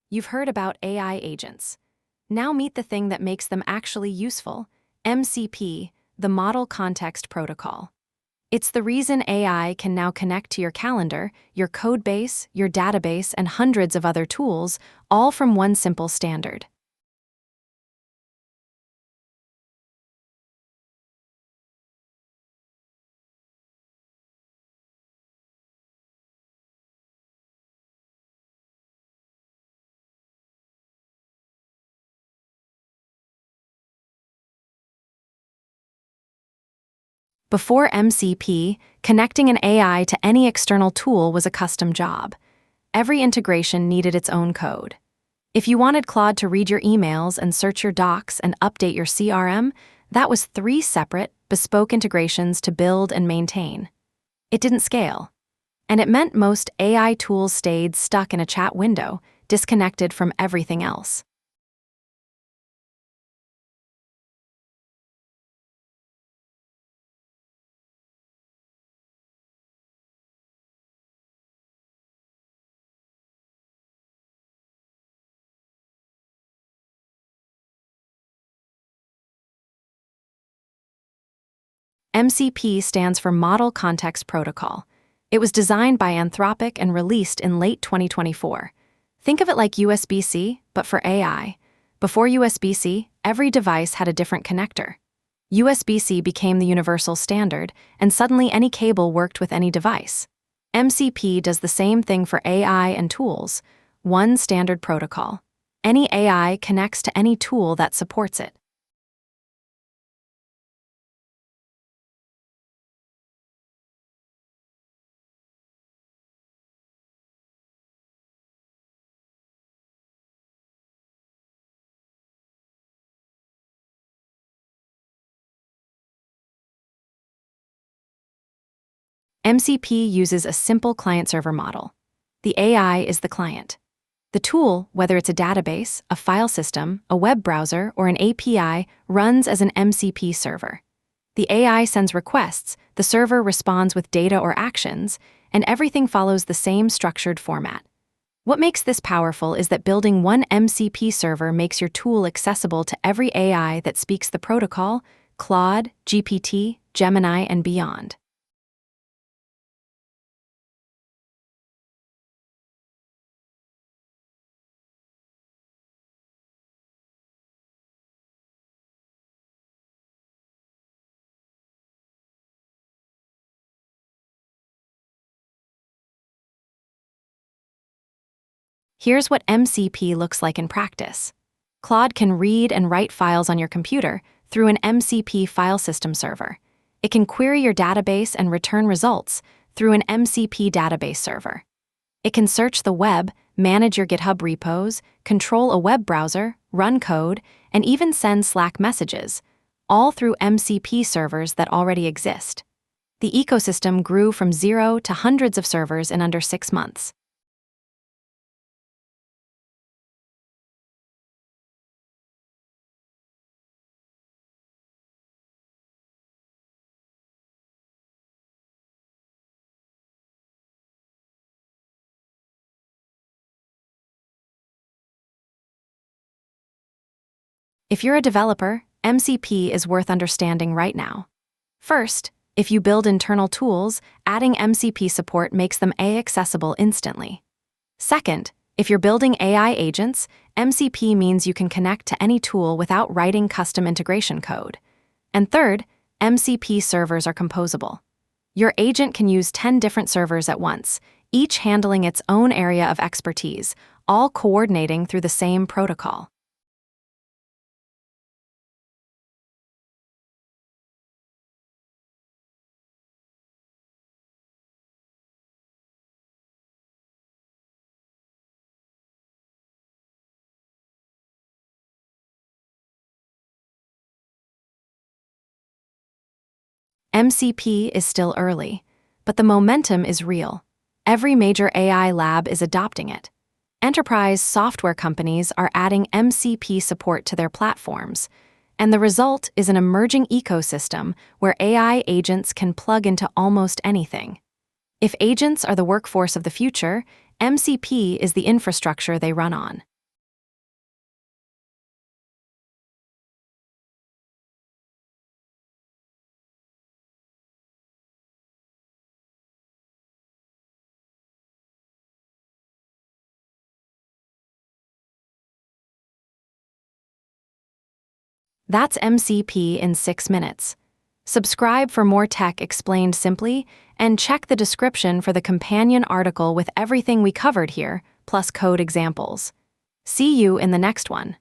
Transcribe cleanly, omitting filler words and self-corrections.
You've heard about AI agents. Now meet the thing that makes them actually useful: MCP, the Model Context Protocol. It's the reason AI can now connect to your calendar, your codebase, your database, and hundreds of other tools, all from one simple standard. Before MCP, connecting an AI to any external tool was a custom job. Every integration needed its own code. If you wanted Claude to read your emails and search your docs and update your CRM, that was 3 separate, bespoke integrations to build and maintain. It didn't scale. And it meant most AI tools stayed stuck in a chat window, disconnected from everything else. MCP stands for Model Context Protocol. It was designed by Anthropic and released in late 2024. Think of it like USB-C, but for AI. Before USB-C, every device had a different connector. USB-C became the universal standard, and suddenly any cable worked with any device. MCP does the same thing for AI and tools: one standard protocol. Any AI connects to any tool that supports it. MCP uses a simple client-server model. The AI is the client. The tool, whether it's a database, a file system, a web browser, or an API, runs as an MCP server. The AI sends requests, the server responds with data or actions, and everything follows the same structured format. What makes this powerful is that building one MCP server makes your tool accessible to every AI that speaks the protocol: Claude, GPT, Gemini, and beyond. Here's what MCP looks like in practice. Claude can read and write files on your computer through an MCP file system server. It can query your database and return results through an MCP database server. It can search the web, manage your GitHub repos, control a web browser, run code, and even send Slack messages, all through MCP servers that already exist. The ecosystem grew from 0 to hundreds of servers in under 6 months. If you're a developer, MCP is worth understanding right now. First, if you build internal tools, adding MCP support makes them accessible instantly. Second, if you're building AI agents, MCP means you can connect to any tool without writing custom integration code. And third, MCP servers are composable. Your agent can use 10 different servers at once, each handling its own area of expertise, all coordinating through the same protocol. MCP is still early, but the momentum is real. Every major AI lab is adopting it. Enterprise software companies are adding MCP support to their platforms, and the result is an emerging ecosystem where AI agents can plug into almost anything. If agents are the workforce of the future, MCP is the infrastructure they run on. That's MCP in 6 minutes. Subscribe for more tech explained simply, and check the description for the companion article with everything we covered here, plus code examples. See you in the next one.